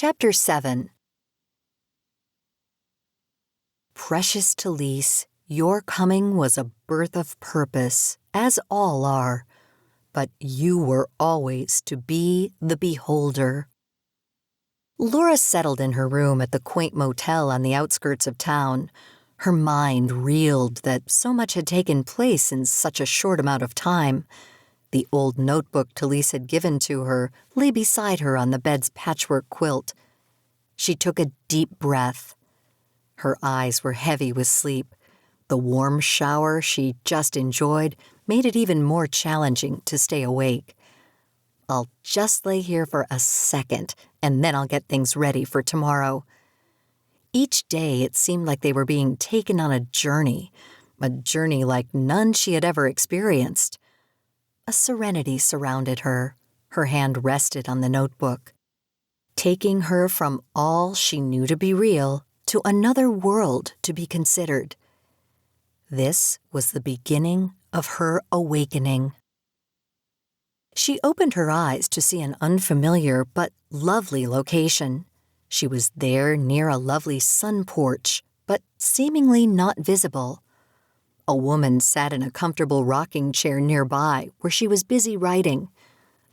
Chapter 7. Precious Talise, your coming was a birth of purpose, as all are, but you were always to be the beholder. Laura settled in her room at the quaint motel on the outskirts of town. Her mind reeled that so much had taken place in such a short amount of time. The old notebook Talise had given to her lay beside her on the bed's patchwork quilt. She took a deep breath. Her eyes were heavy with sleep. The warm shower she just enjoyed made it even more challenging to stay awake. I'll just lay here for a second, and then I'll get things ready for tomorrow. Each day it seemed like they were being taken on a journey like none she had ever experienced. A serenity surrounded her. Her hand rested on the notebook, taking her from all she knew to be real to another world to be considered. This was the beginning of her awakening. She opened her eyes to see an unfamiliar but lovely location. She was there near a lovely sun porch, but seemingly not visible. A woman sat in a comfortable rocking chair nearby where she was busy writing.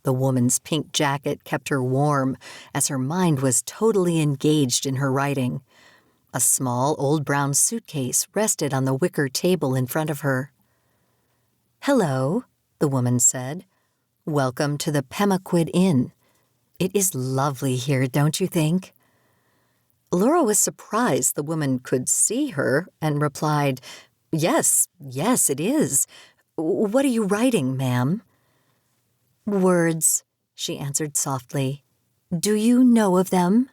The woman's pink jacket kept her warm as her mind was totally engaged in her writing. A small old brown suitcase rested on the wicker table in front of her. "Hello," the woman said. "Welcome to the Pemaquid Inn. It is lovely here, don't you think?" Laura was surprised the woman could see her and replied, Yes, it is. What are you writing, ma'am?" "Words," she answered softly. "Do you know of them?"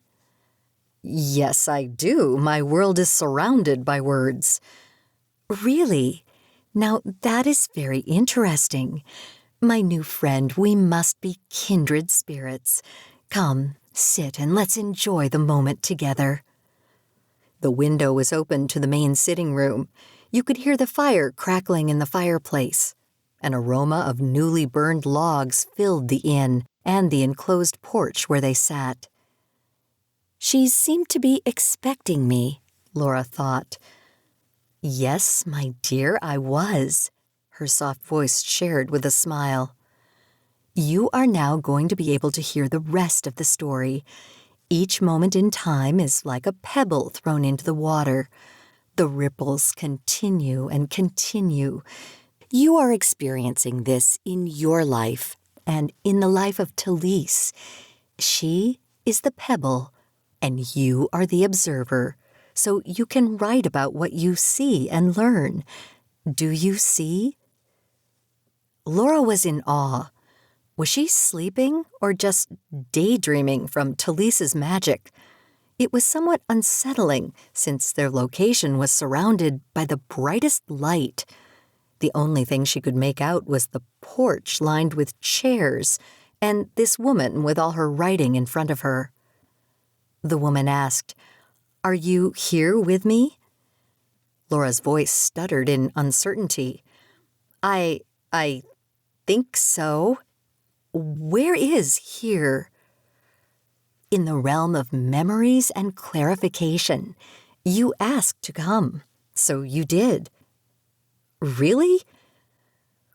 "Yes, I do. My world is surrounded by words." "Really? Now that is very interesting. My new friend, we must be kindred spirits. Come, sit and let's enjoy the moment together." The window was open to the main sitting room. You could hear the fire crackling in the fireplace. An aroma of newly burned logs filled the inn and the enclosed porch where they sat. "She seemed to be expecting me," Laura thought. "Yes, my dear, I was," her soft voice shared with a smile. "You are now going to be able to hear the rest of the story. Each moment in time is like a pebble thrown into the water. The ripples continue and continue. You are experiencing this in your life and in the life of Talise. She is the pebble, and you are the observer, so you can write about what you see and learn. Do you see?" Laura was in awe. Was she sleeping or just daydreaming from Talise's magic? It was somewhat unsettling since their location was surrounded by the brightest light. The only thing she could make out was the porch lined with chairs and this woman with all her writing in front of her. The woman asked, "Are you here with me?" Laura's voice stuttered in uncertainty. I think so. Where is here?" "In the realm of memories and clarification. You asked to come, so you did." "Really?"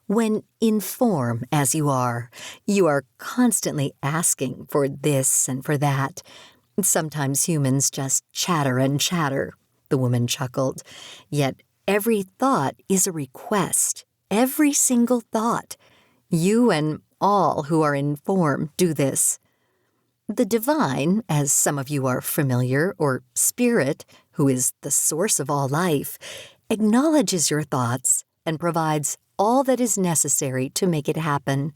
"When in form as you are constantly asking for this and for that. Sometimes humans just chatter and chatter," the woman chuckled. "Yet every thought is a request, every single thought. You and all who are in form do this. The divine, as some of you are familiar, or spirit, who is the source of all life, acknowledges your thoughts and provides all that is necessary to make it happen.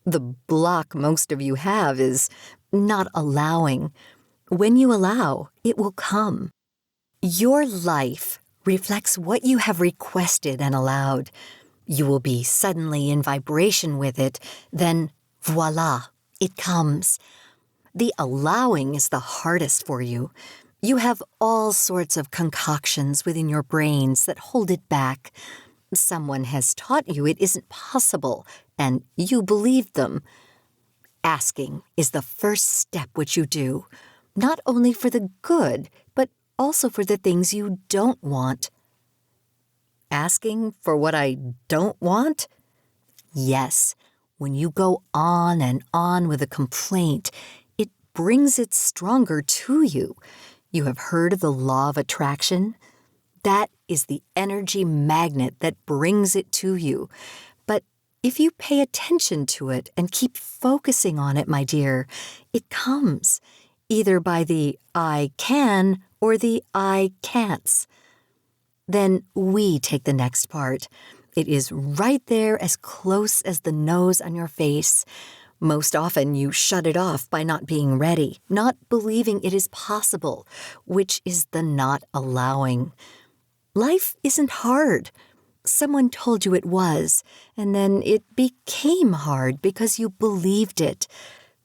The block most of you have is not allowing. When you allow, it will come. Your life reflects what you have requested and allowed. You will be suddenly in vibration with it, then voila, it comes. The allowing is the hardest for you. You have all sorts of concoctions within your brains that hold it back. Someone has taught you it isn't possible, and you believe them. Asking is the first step which you do. not only for the good, but also for the things you don't want. Asking for what I don't want? Yes, when you go on and on with a complaint, it brings it stronger to you. You have heard of the law of attraction? That is the energy magnet that brings it to you. But if you pay attention to it and keep focusing on it, my dear, it comes, either by the I can or the I can'ts. Then we take the next part. It is right there, as close as the nose on your face. Most often you shut it off by not being ready, not believing it is possible, which is the not allowing. Life isn't hard. Someone told you it was, and then it became hard because you believed it.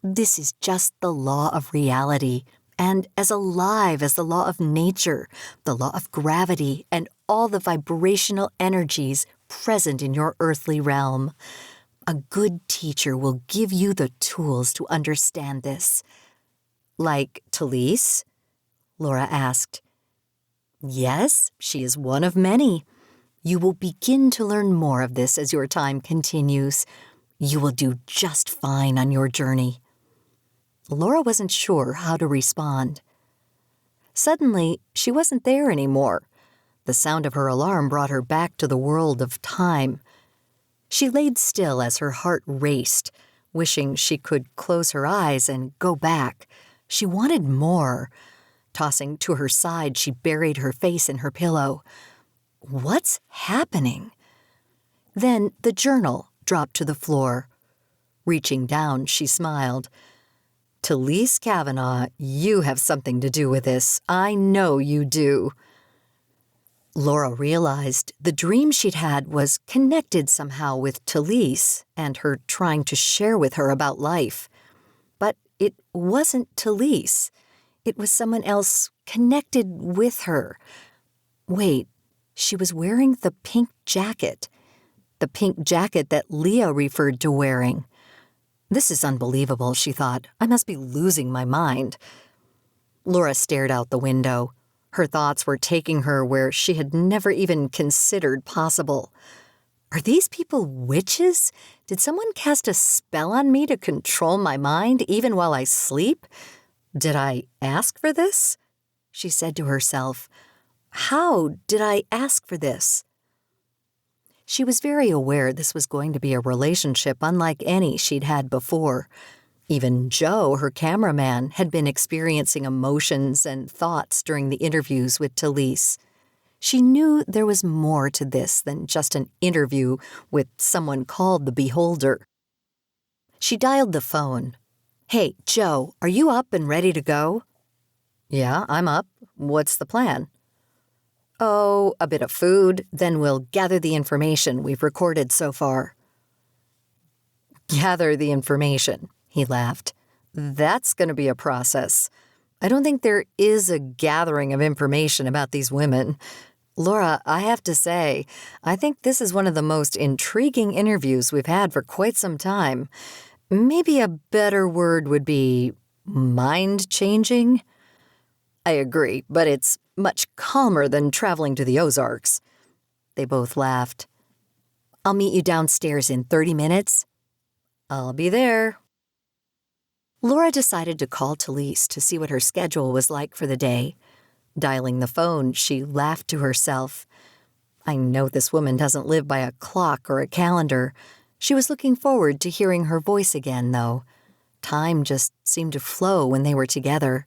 This is just the law of reality, and as alive as the law of nature, the law of gravity, and all the vibrational energies present in your earthly realm. A good teacher will give you the tools to understand this. Like Talise? Laura asked. Yes, she is one of many. You will begin to learn more of this as your time continues. You will do just fine on your journey. Laura wasn't sure how to respond. Suddenly, she wasn't there anymore. The sound of her alarm brought her back to the world of time. She laid still as her heart raced, wishing she could close her eyes and go back. She wanted more. Tossing to her side, she buried her face in her pillow. What's happening? Then the journal dropped to the floor. Reaching down, she smiled. Talise Kavanaugh, you have something to do with this. I know you do. Laura realized the dream she'd had was connected somehow with Talise and her trying to share with her about life. But it wasn't Talise. It was someone else connected with her. Wait, she was wearing the pink jacket. The pink jacket that Leah referred to wearing. This is unbelievable, she thought. I must be losing my mind. Laura stared out the window. Her thoughts were taking her where she had never even considered possible. Are these people witches? Did someone cast a spell on me to control my mind even while I sleep? Did I ask for this? She said to herself. How did I ask for this? She was very aware this was going to be a relationship unlike any she'd had before. Even Joe, her cameraman, had been experiencing emotions and thoughts during the interviews with Talise. She knew there was more to this than just an interview with someone called the Beholder. She dialed the phone. Hey, Joe, are you up and ready to go? Yeah, I'm up. What's the plan? Oh, a bit of food, then we'll gather the information we've recorded so far. Gather the information, he laughed. That's going to be a process. I don't think there is a gathering of information about these women. Laura, I have to say, I think this is one of the most intriguing interviews we've had for quite some time. Maybe a better word would be mind-changing? I agree, but it's much calmer than traveling to the Ozarks. They both laughed. I'll meet you downstairs in 30 minutes. I'll be there. Laura decided to call Talise to see what her schedule was like for the day. Dialing the phone, she laughed to herself. I know this woman doesn't live by a clock or a calendar. She was looking forward to hearing her voice again, though. Time just seemed to flow when they were together.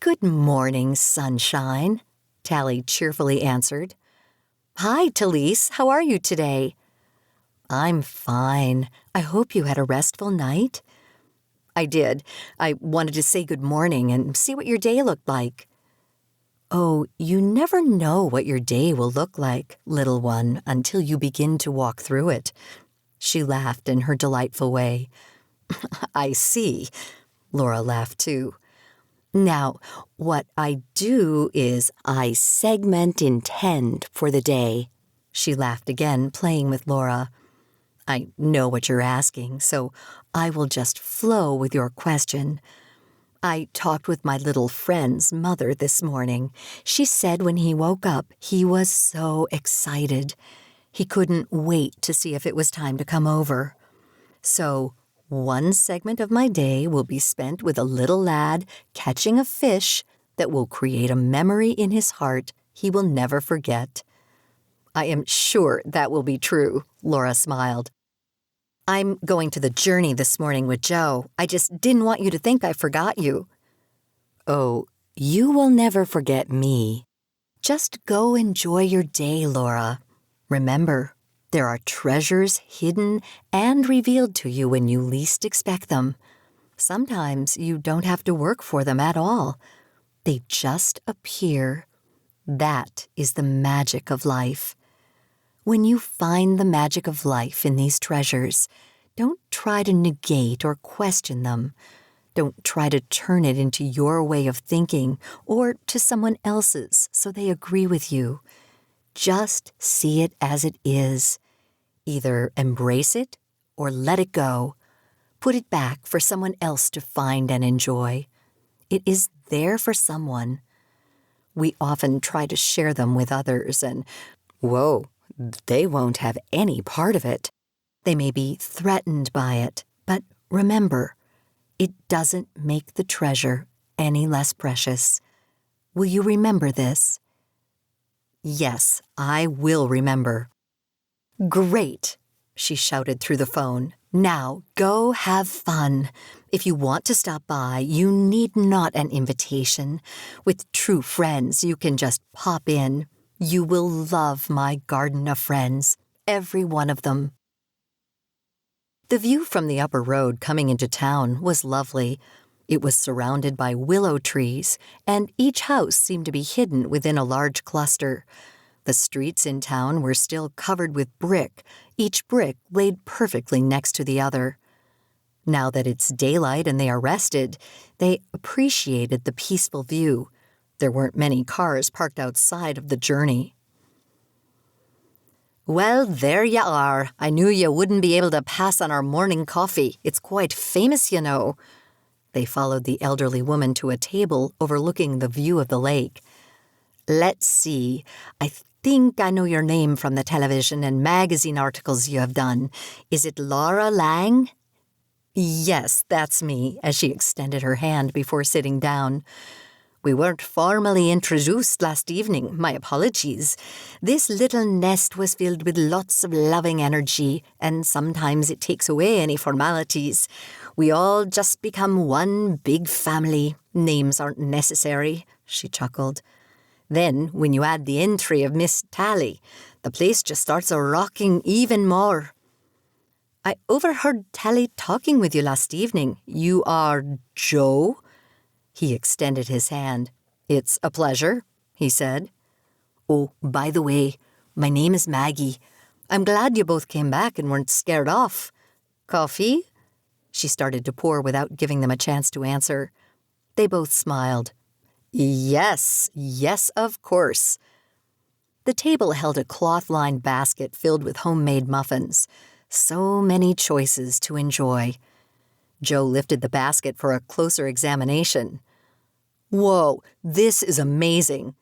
Good morning, sunshine, Tally cheerfully answered. Hi, Talise. How are you today? I'm fine. I hope you had a restful night. I did. I wanted to say good morning and see what your day looked like. Oh, you never know what your day will look like, little one, until you begin to walk through it. She laughed in her delightful way. I see. Laura laughed too. Now, what I do is I segment intend for the day. She laughed again, playing with Laura. I know what you're asking, so I will just flow with your question. I talked with my little friend's mother this morning. She said when he woke up, he was so excited. He couldn't wait to see if it was time to come over. So, one segment of my day will be spent with a little lad catching a fish that will create a memory in his heart he will never forget. I am sure that will be true, Laura smiled. I'm going to the Journey this morning with Joe. I just didn't want you to think I forgot you. Oh, you will never forget me. Just go enjoy your day, Laura. Remember, there are treasures hidden and revealed to you when you least expect them. Sometimes you don't have to work for them at all. They just appear. That is the magic of life. When you find the magic of life in these treasures, don't try to negate or question them. Don't try to turn it into your way of thinking or to someone else's so they agree with you. Just see it as it is. Either embrace it or let it go. Put it back for someone else to find and enjoy. It is there for someone. We often try to share them with others and, whoa, they won't have any part of it. They may be threatened by it, but remember, it doesn't make the treasure any less precious. Will you remember this? Yes, I will remember. Great, she shouted through the phone. Now, go have fun. If you want to stop by, you need not an invitation. With true friends, you can just pop in. You will love my garden of friends, every one of them. The view from the upper road coming into town was lovely. It was surrounded by willow trees, and each house seemed to be hidden within a large cluster. The streets in town were still covered with brick, each brick laid perfectly next to the other. Now that it's daylight and they are rested, they appreciated the peaceful view. There weren't many cars parked outside of the Journey. Well, there you are. I knew you wouldn't be able to pass on our morning coffee. It's quite famous, you know. They followed the elderly woman to a table overlooking the view of the lake. Let's see. I think I know your name from the television and magazine articles you have done. Is it Laura Lang? Yes, that's me, as she extended her hand before sitting down. We weren't formally introduced last evening. My apologies. This little nest was filled with lots of loving energy, and sometimes it takes away any formalities. We all just become one big family. Names aren't necessary, she chuckled. Then, when you add the entry of Miss Tally, the place just starts a-rocking even more. I overheard Tally talking with you last evening. You are Joe? He extended his hand. It's a pleasure, he said. Oh, by the way, my name is Maggie. I'm glad you both came back and weren't scared off. Coffee? She started to pour without giving them a chance to answer. They both smiled. Yes, of course. The table held a cloth-lined basket filled with homemade muffins. So many choices to enjoy. Joe lifted the basket for a closer examination. Whoa, this is amazing.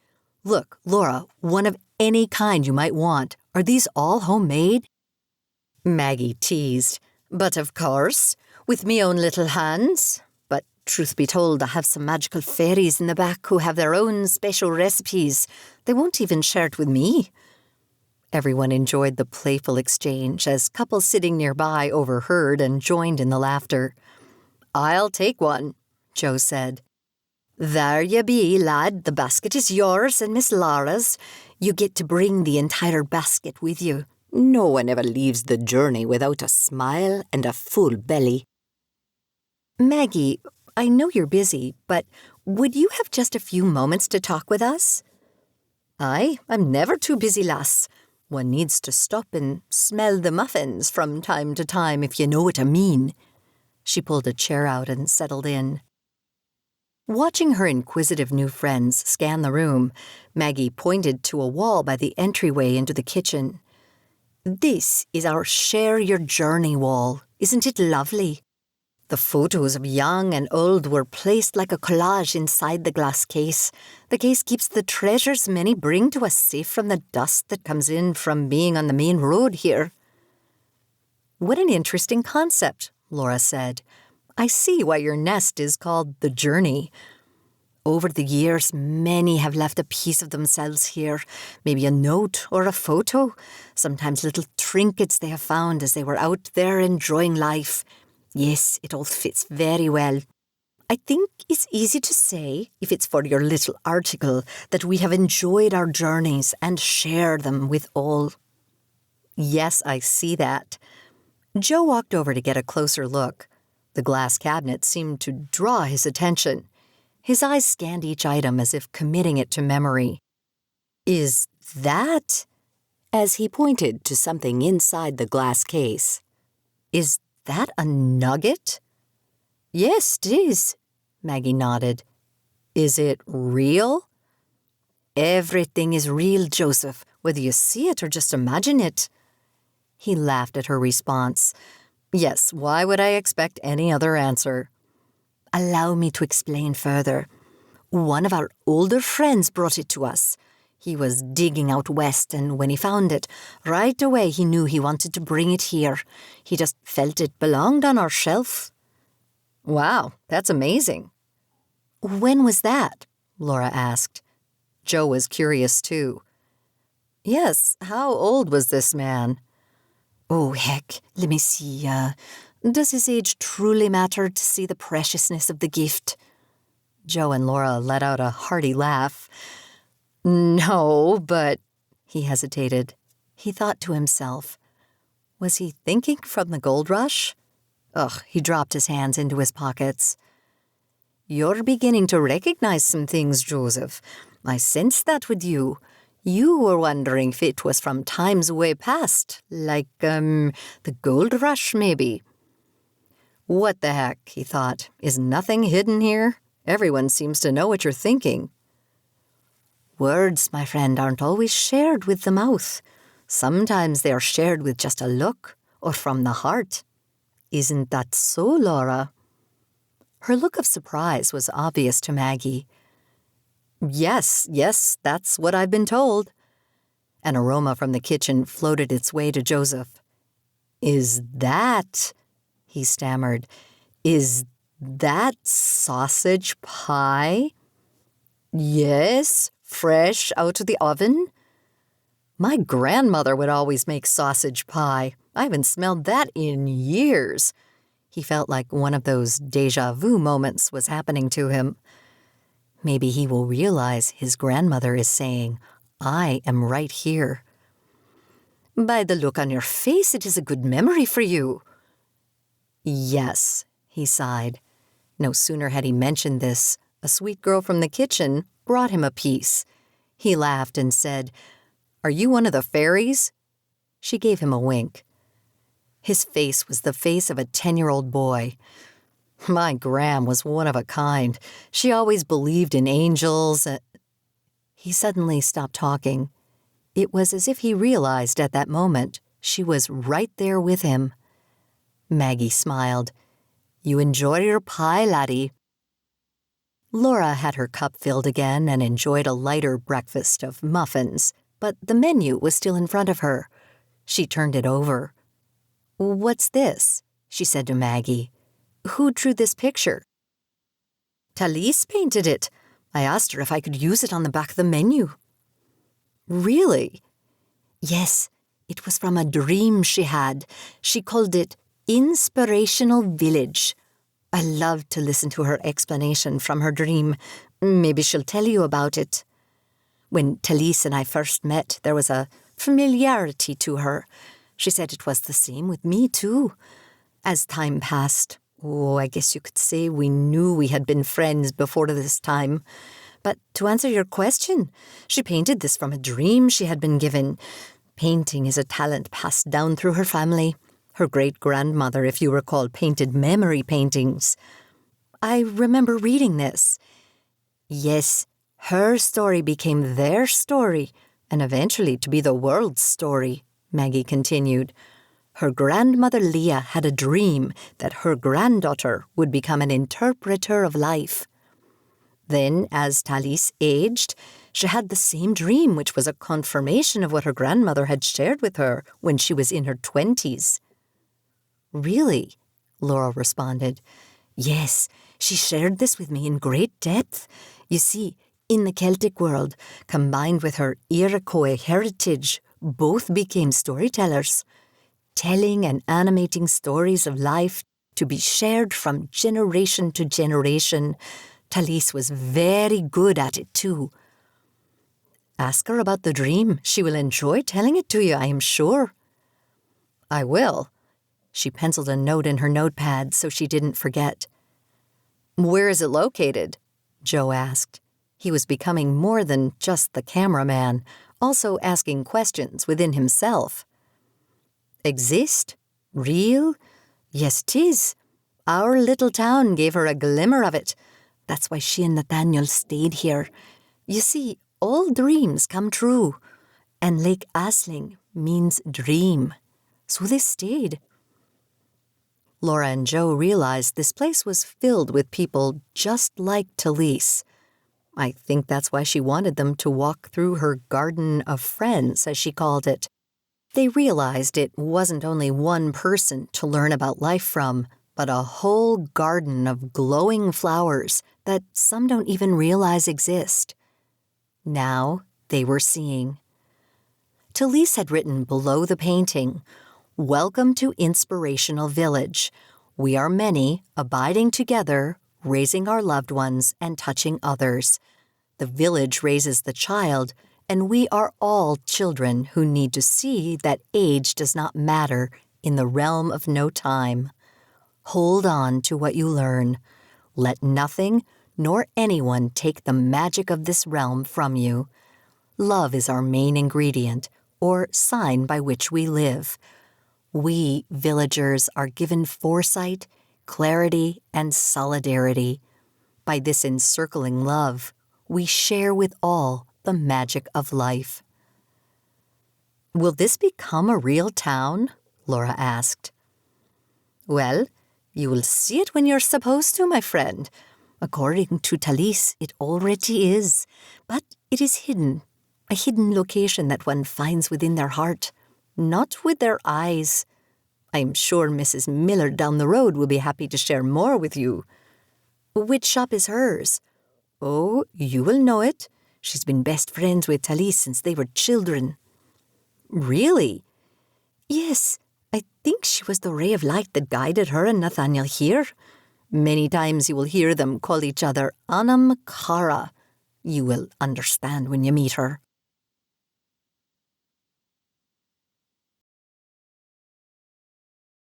Look, Laura, one of any kind you might want. Are these all homemade? Maggie teased. But of course, with me own little hands. But truth be told, I have some magical fairies in the back who have their own special recipes. They won't even share it with me. Everyone enjoyed the playful exchange as couples sitting nearby overheard and joined in the laughter. I'll take one, Joe said. There you be, lad. The basket is yours and Miss Laura's. You get to bring the entire basket with you. No one ever leaves the Journey without a smile and a full belly. Maggie, I know you're busy, but would you have just a few moments to talk with us? Aye, I'm never too busy, lass. One needs to stop and smell the muffins from time to time, if you know what I mean. She pulled a chair out and settled in. Watching her inquisitive new friends scan the room, Maggie pointed to a wall by the entryway into the kitchen. This is our Share Your Journey wall. Isn't it lovely? The photos of young and old were placed like a collage inside the glass case. The case keeps the treasures many bring to us safe from the dust that comes in from being on the main road here." "What an interesting concept," Laura said. "I see why your nest is called the Journey. Over the years, many have left a piece of themselves here, maybe a note or a photo, sometimes little trinkets they have found as they were out there enjoying life. Yes, it all fits very well. I think it's easy to say, if it's for your little article, that we have enjoyed our journeys and shared them with all." "Yes, I see that." Joe walked over to get a closer look. The glass cabinet seemed to draw his attention. His eyes scanned each item as if committing it to memory. "Is that?" as he pointed to something inside the glass case. "Is that a nugget?" "Yes, it is," Maggie nodded. "Is it real?" "Everything is real, Joseph, whether you see it or just imagine it." He laughed at her response. "Yes, why would I expect any other answer?" "Allow me to explain further. One of our older friends brought it to us. He was digging out west, and when he found it, right away he knew he wanted to bring it here. He just felt it belonged on our shelf." "Wow, that's amazing." "When was that?" Laura asked. Joe was curious too. "Yes, how old was this man?" "Oh, heck, let me see. Does his age truly matter to see the preciousness of the gift?" Joe and Laura let out a hearty laugh. "No, but—" he hesitated. He thought to himself, was he thinking from the gold rush? Ugh, he dropped his hands into his pockets. "You're beginning to recognize some things, Joseph. I sensed that with you. You were wondering if it was from times way past, like, the gold rush, maybe." "What the heck," he thought. "Is nothing hidden here? Everyone seems to know what you're thinking." "Words, my friend, aren't always shared with the mouth. Sometimes they are shared with just a look or from the heart. Isn't that so, Laura?" Her look of surprise was obvious to Maggie. Yes, that's what I've been told." An aroma from the kitchen floated its way to Joseph. "Is that," he stammered, "is that sausage pie?" "Yes, fresh out of the oven." "My grandmother would always make sausage pie. I haven't smelled that in years." He felt like one of those déjà vu moments was happening to him. Maybe he will realize his grandmother is saying, "I am right here." "By the look on your face, it is a good memory for you." "Yes," he sighed. No sooner had he mentioned this, a sweet girl from the kitchen brought him a piece. He laughed and said, "Are you one of the fairies?" She gave him a wink. His face was the face of a 10-year-old boy. "My Gram was one of a kind. She always believed in angels." He suddenly stopped talking. It was as if he realized at that moment she was right there with him. Maggie smiled. "You enjoy your pie, laddie." Laura had her cup filled again and enjoyed a lighter breakfast of muffins, but the menu was still in front of her. She turned it over. "What's this?" she said to Maggie. "Who drew this picture?" "Talise painted it. I asked her if I could use it on the back of the menu." "Really?" "Yes, it was from a dream she had. She called it Inspirational Village. I loved to listen to her explanation from her dream. Maybe she'll tell you about it. When Talise and I first met, there was a familiarity to her. She said it was the same with me, too. As time passed, I guess you could say we knew we had been friends before this time. But to answer your question, she painted this from a dream she had been given. Painting is a talent passed down through her family. Her great-grandmother, if you recall, painted memory paintings. I remember reading this. Yes, her story became their story, and eventually to be the world's story," Maggie continued. Her grandmother Leah had a dream that her granddaughter would become an interpreter of life. Then, as Thalys aged, she had the same dream, which was a confirmation of what her grandmother had shared with her when she was in her 20s. "Really?" Laura responded. "Yes, she shared this with me in great depth. You see, in the Celtic world, combined with her Iroquois heritage, both became storytellers, telling and animating stories of life to be shared from generation to generation. Thalys was very good at it too. Ask her about the dream. She will enjoy telling it to you, I am sure." "I will." She penciled a note in her notepad so she didn't forget. "Where is it located?" Joe asked. He was becoming more than just the cameraman, also asking questions within himself. "Exist? Real? Yes, 'tis. Our little town gave her a glimmer of it. That's why she and Nathaniel stayed here. You see, all dreams come true, and Lake Asling means dream. So they stayed." Laura and Joe realized this place was filled with people just like Thalys. I think that's why she wanted them to walk through her garden of friends, as she called it. They realized it wasn't only one person to learn about life from, but a whole garden of glowing flowers that some don't even realize exist. Now they were seeing. Thalys had written below the painting, "Welcome to Inspirational Village. We are many, abiding together, raising our loved ones and touching others. The village raises the child, and we are all children who need to see that age does not matter in the realm of no time. Hold on to what you learn. Let nothing nor anyone take the magic of this realm from you. Love is our main ingredient, or sign by which we live. We, villagers, are given foresight, clarity, and solidarity. By this encircling love, we share with all the magic of life." "Will this become a real town?" Laura asked. "Well, you will see it when you're supposed to, my friend. According to Thalys, it already is, but it is hidden, a hidden location that one finds within their heart, not with their eyes. I'm sure Mrs. Miller down the road will be happy to share more with you." "Which shop is hers?" "Oh, you will know it. She's been best friends with Thalys since they were children." "Really?" "Yes, I think she was the ray of light that guided her and Nathaniel here. Many times you will hear them call each other Anam Cara. You will understand when you meet her."